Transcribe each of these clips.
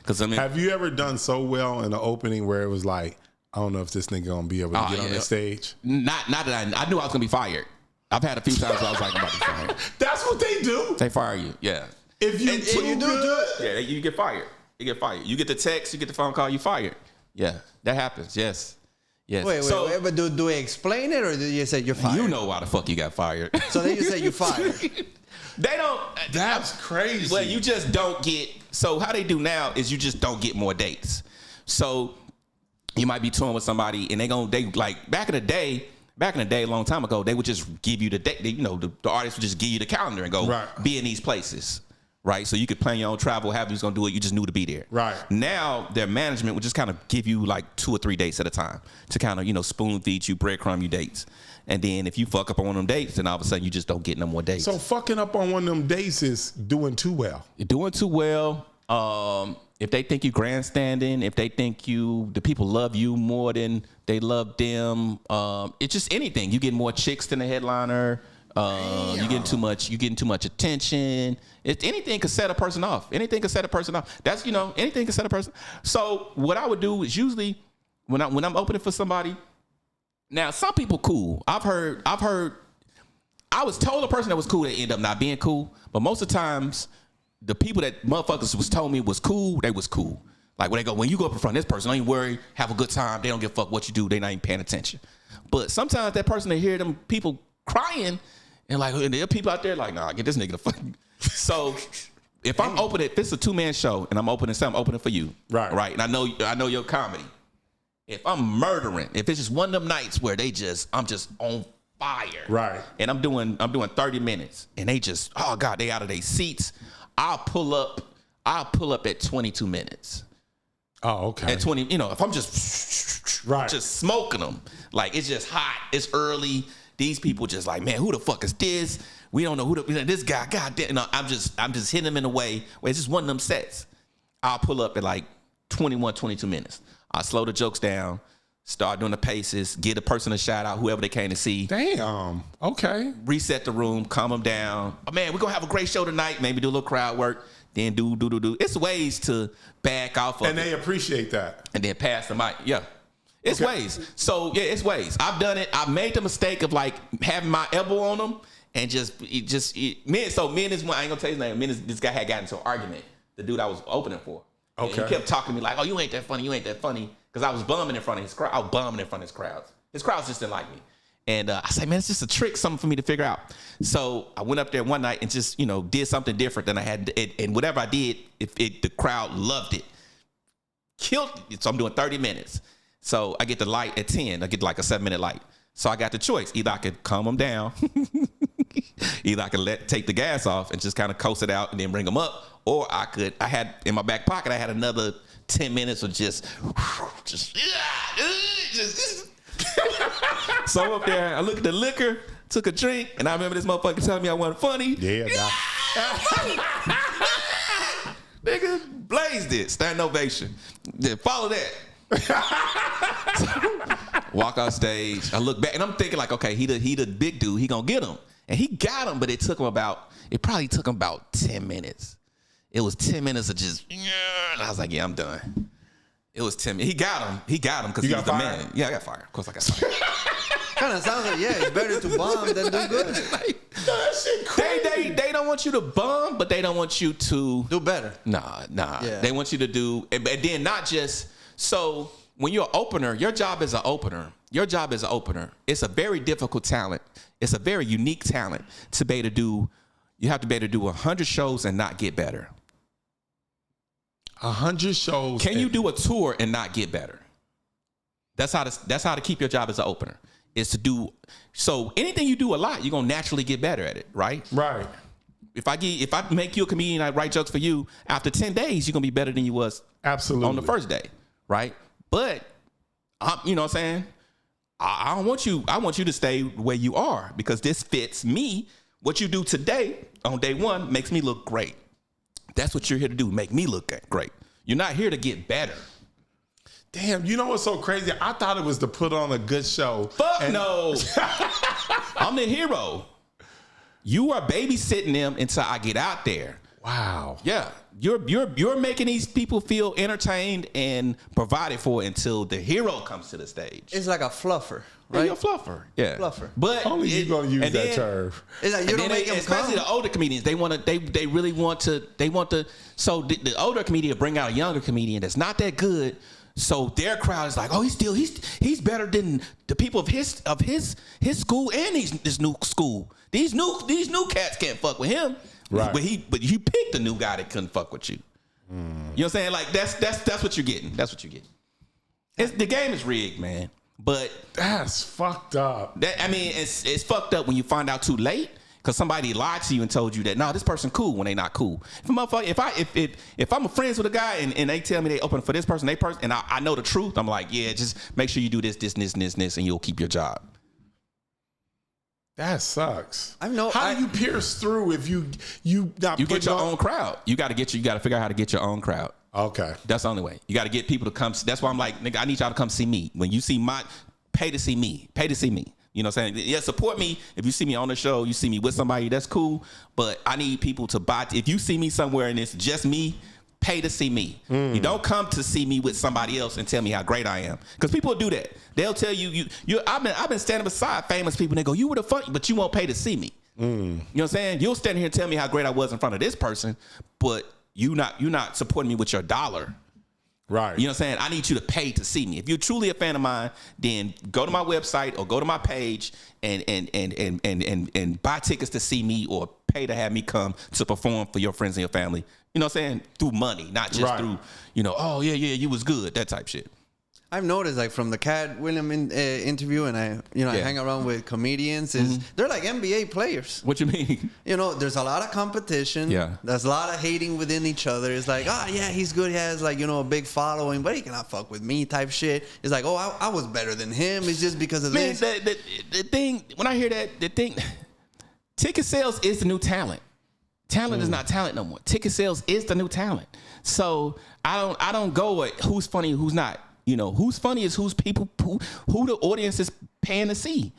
Because I mean, have you ever done so well in the opening where it was like, I don't know if this nigga gonna be able to get on the stage? Not that I knew I was gonna be fired. I've had a few times where I was like, I'm about to be fired. That's what they do. They fire you, yeah. If you do it, yeah, you get fired. You get fired. You get the text, you get the phone call, you fired. Yeah, that happens. Yes. Wait, but do we explain it, or do you say you're fired? You know why the fuck you got fired. So then you say you're fired. They don't. That's crazy. Well, you just don't get. So how they do now is you just don't get more dates. So you might be touring with somebody, and they like back in the day, a long time ago, they would just give you the date. The artist would just give you the calendar and go be in these places. Right, so you could plan your own travel, however you're gonna do it. You just knew to be there. Right. Now their management would just kind of give you like 2 or 3 dates at a time to kind of spoon feed you, breadcrumb you dates, and then if you fuck up on one of them dates, then all of a sudden you just don't get no more dates. So fucking up on one of them dates is doing too well. You're doing too well. If they think you grandstanding, if they think the people love you more than they love them, it's just anything. You get more chicks than the headliner. You getting too much attention. Anything could set a person off. Anything could set a person off. That's anything could set a person. So what I would do is usually when I'm opening for somebody. Now some people cool. I've heard. I was told a person that was cool they end up not being cool. But most of the times, the people that motherfuckers was told me was cool, they was cool. Like when you go up in front of this person, don't even worry, have a good time. They don't give a fuck what you do. They not even paying attention. But sometimes that person, they hear them people crying. And there are people out there like, nah, get this nigga the fuck. So if I'm opening, if it's a 2-man show and I'm opening something, I'm opening for you. Right. And I know your comedy. If I'm murdering, if it's just one of them nights where I'm just on fire. Right. And I'm doing 30 minutes and they just, oh God, they out of their seats. I'll pull up at 22 minutes. Oh, okay. At 20, if I'm just smoking them, like it's just hot, it's early. These people just like, man, who the fuck is this? We don't know this guy. God damn, I'm just hitting him in a way where it's just one of them sets. I'll pull up at like 21, 22 minutes. I slow the jokes down, start doing the paces, give the person a shout out, whoever they came to see. Damn. Okay. Reset the room, calm them down. Oh man, we're gonna have a great show tonight. Maybe do a little crowd work. Then do. It's ways to back off of and they appreciate that. And then pass the mic. Yeah. It's ways. So yeah, it's ways. I've done it. I've made the mistake of like having my elbow on them and me and this one, I ain't gonna tell his name. Me and this guy had gotten into an argument. The dude I was opening for. Okay. And he kept talking to me like, oh, you ain't that funny. Because I was bumming in front of his crowd. I was bumming in front of his crowds. His crowds just didn't like me. And I said, man, it's just a trick, something for me to figure out. So I went up there one night and just, did something different than I had. And whatever I did, the crowd loved it. Killed it. So I'm doing 30 minutes. So I get the light at 10. I get like a 7-minute light. So I got the choice. Either I could calm them down. Either I could take the gas off and just kind of coast it out and then bring them up. Or I had in my back pocket, I had another 10 minutes of just. So I'm up there, I look at the liquor, took a drink, and I remember this motherfucker telling me I wasn't funny. Yeah. Nigga, blazed it. Standing ovation. Then follow that. Walk off stage. I look back and I'm thinking like, okay, he the big dude. He gonna get him, and he got him. But it probably took him about 10 minutes. It was 10 minutes of just. And I was like, yeah, I'm done. It was 10 minutes. He got him because he was the man. Yeah, I got fired. Of course, I got fired. Kind of sounds like it's better to bomb than do good. That shit crazy. They don't want you to bomb, but they don't want you to do better. Nah. Yeah. They want you to do, and then not just. So when you're an opener, your job as an opener, it's a very difficult talent. It's a very unique talent to be able to do. You have to be able to do 100 shows and not get better. 100 shows. Can you do a tour and not get better? That's how to keep your job as an opener. Is to do so anything you do a lot, you're gonna naturally get better at it, right? Right. If I make you a comedian, I write jokes for you. After 10 days, you're gonna be better than you was absolutely on the first day, right? But you know what I'm saying? I don't want you. I want you to stay where you are because this fits me. What you do today on day one makes me look great. That's what you're here to do. Make me look great. You're not here to get better. Damn, you know what's so crazy? I thought it was to put on a good show. Fuck no. I'm the hero. You are babysitting them until I get out there. Wow. Yeah. you're making these people feel entertained and provided for until the hero comes to the stage. It's like a fluffer, Yeah, right? you're a fluffer. Yeah. Fluffer. But Only you gonna use that term. It's like you don't make them especially come. the older comedians. They really want to. So the older comedian bring out a younger comedian that's not that good. So their crowd is like, oh, he's better than the people of his school and this new school. These new cats can't fuck with him. Right. But you picked the new guy that couldn't fuck with you. You know what I'm saying? Like that's what you're getting. That's what you're getting. The game is rigged, man. But that's fucked up. It's fucked up when you find out too late because somebody lied to you and told you that no, this person cool when they not cool. If I'm friends with a guy and they tell me they open for this person, and I know the truth, I'm like, yeah, just make sure you do this, and you'll keep your job. That sucks. How do you pierce through if you get your own crowd? You got to figure out how to get your own crowd. Okay. That's the only way. You got to get people to come. That's why I'm like, nigga, I need y'all to come see me. When you see pay to see me. Pay to see me. You know what I'm saying? Yeah, support me. If you see me on the show, you see me with somebody, that's cool. But I need people to buy. If you see me somewhere and it's just me, pay to see me. You don't come to see me with somebody else and tell me how great I am. Because people do that. They'll tell you. I've been standing beside famous people and they go, you were the funny, but you won't pay to see me. You know what I'm saying? You'll stand here and tell me how great I was in front of this person, but you're not supporting me with your dollar. Right. You know what I'm saying? I need you to pay to see me. If you're truly a fan of mine, then go to my website or go to my page and buy tickets to see me or pay to have me come to perform for your friends and your family. You know what I'm saying? Through money, not just through, oh yeah, you was good, that type shit. I've noticed, like, from the Cat William interview, and I hang around with comedians. They're like NBA players. What you mean? There's a lot of competition. Yeah. There's a lot of hating within each other. It's like, yeah, he's good. He has a big following, but he cannot fuck with me type shit. It's like, I was better than him. It's just because of this. The thing, when I hear that, ticket sales is the new talent. Talent is not talent no more. Ticket sales is the new talent. So I don't go with who's funny and who's not. Who's funny is who the audience is paying to see.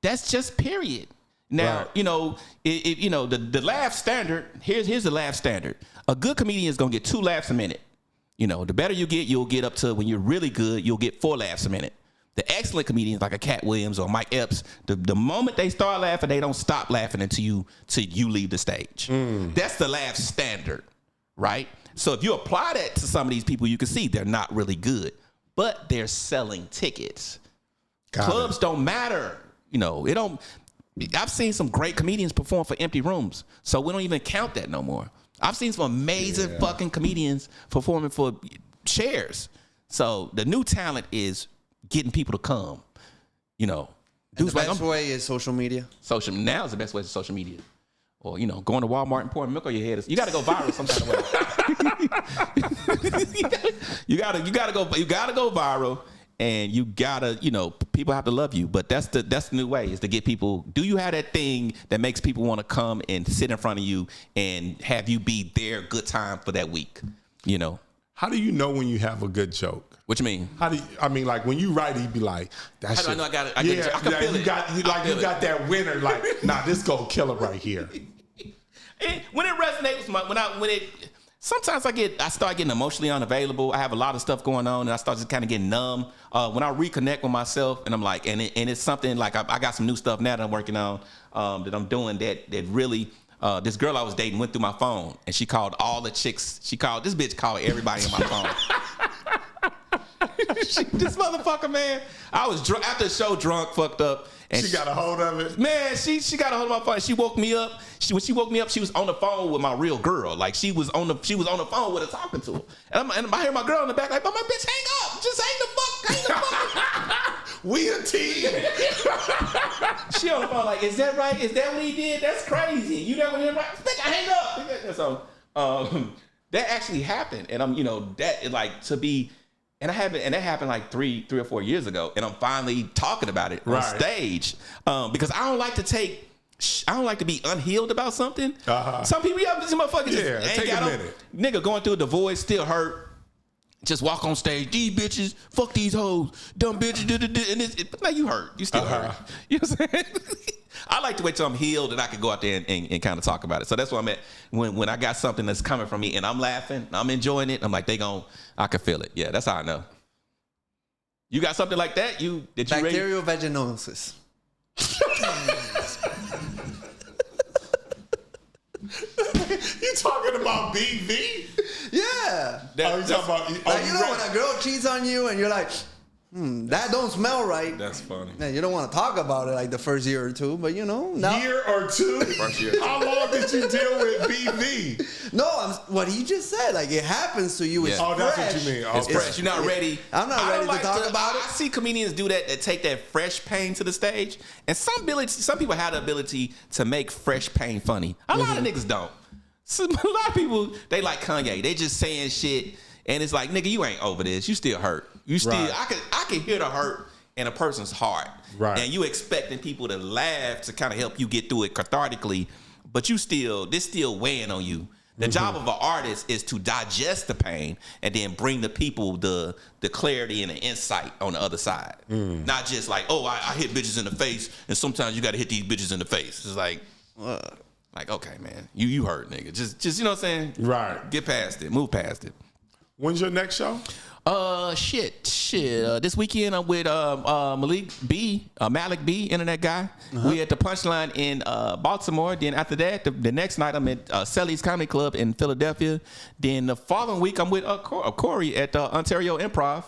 That's just period. Now, the laugh standard, here's the laugh standard. A good comedian is going to get 2 laughs a minute. The better you get, you'll get up to, when you're really good, you'll get 4 laughs a minute. The excellent comedians like a Cat Williams or Mike Epps, the moment they start laughing, they don't stop laughing until you leave the stage. That's the laugh standard, right? So if you apply that to some of these people, you can see they're not really good. But they're selling tickets. Clubs don't matter. It don't. I've seen some great comedians perform for empty rooms, so we don't even count that no more. I've seen some amazing fucking comedians performing for chairs. So the new talent is getting people to come. The best way is social media. Now is the best way to social media. Or, going to Walmart and pouring milk on your head. You got to go viral some kind of way. you gotta go viral, and you gotta, people have to love you. But that's the new way, is to get people. Do you have that thing that makes people want to come and sit in front of you and have you be their good time for that week? How do you know when you have a good joke? What you mean? Like when you write it, you be like, that shit. How do I know I got it? I can feel it. You got that winner. Like, nah, this gonna kill it right here. When it resonates with sometimes I start getting emotionally unavailable. I have a lot of stuff going on, and I start just kind of getting numb. When I reconnect with myself, and I'm like, and it's something like I got some new stuff now that I'm working on, that I'm doing that really. This girl I was dating went through my phone, and she called all the chicks. This bitch called everybody in my phone. This motherfucker, man. I was drunk after the show, drunk, fucked up. And she got a hold of it. Man, she got a hold of my phone. She woke me up. When she woke me up, she was on the phone with my real girl. Like she was on the phone with her, talking to her. And I hear my girl in the back like, "But my bitch, hang up! Just hang the fuck! We a team." She on the phone like, "Is that right? Is that what he did? That's crazy. You never hear right? Bitch, I hang up." So that actually happened, and I'm that like to be. And that happened like three or 4 years ago, and I'm finally talking about it on stage because I don't like to be unhealed about something. Some people, this motherfucker just take a minute. Nigga going through a divorce, still hurt. Just walk on stage, these bitches, fuck these hoes, dumb bitches, and now you hurt, you still hurt. You know what I'm saying? I like to wait till I'm healed and I can go out there and kind of talk about it. So that's what I'm at. When I got something that's coming from me and I'm laughing, I'm enjoying it, I'm like, I can feel it. Yeah, that's how I know. You got something like that? Bacterial vaginosis. You talking about BV? Yeah. You talking about? Like, when a girl cheats on you and you're like, that don't smell right. That's funny. Man, you don't want to talk about it like the first year or two, but now. Year or two? First year. How long did you deal with BV? No, what he just said. Like, it happens to you. Yeah. It's Oh, fresh. that's what you mean. It's fresh. You're not ready. I'm not ready to talk about it. I see comedians do that take that fresh pain to the stage. And some people have the ability to make fresh pain funny. A lot of niggas don't. A lot of people, they like Kanye. They just saying shit. And it's like, nigga, you ain't over this. You still hurt. You still, Right. I can hear the hurt in a person's heart. Right. And you expecting people to laugh to kind of help you get through it cathartically, but this still weighing on you. The job of an artist is to digest the pain and then bring the people the clarity and the insight on the other side. Not just like, I hit bitches in the face, and sometimes you got to hit these bitches in the face. It's like, okay, man, you hurt, nigga. Just you know what I'm saying? Right. Get past it. Move past it. When's your next show? Shit. This weekend I'm with Malik B, internet guy. We at the Punchline in Baltimore. Then after that, the next night I'm at Selly's Comedy Club in Philadelphia. Then the following week I'm with Corey at Ontario Improv.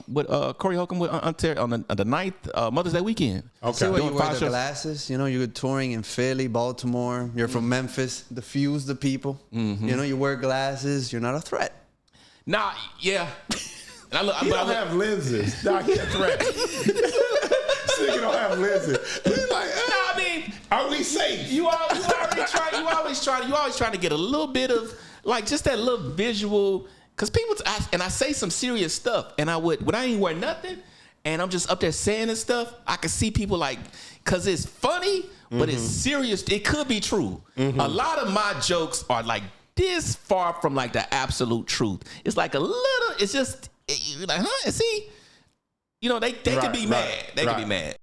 With Corey Holcomb with Ontario on the 9th Mother's Day weekend. See Okay. where you Doing wear 5 the shows. glasses. You're touring in Philly, Baltimore. You're from Memphis. Diffuse the people. You wear glasses. You're not a threat. Nah, yeah. And He don't have lenses. Nah, he a threat. Nigga don't have lenses. He's like, I mean, are we safe? You always trying to get a little bit of like just that little visual, because people and I say some serious stuff, and when I ain't wear nothing, and I'm just up there saying this stuff, I can see people like, because it's funny, but it's serious. It could be true. A lot of my jokes are like this far from like the absolute truth. It's like a little. It's just like, huh? See, they could be mad. They could be mad.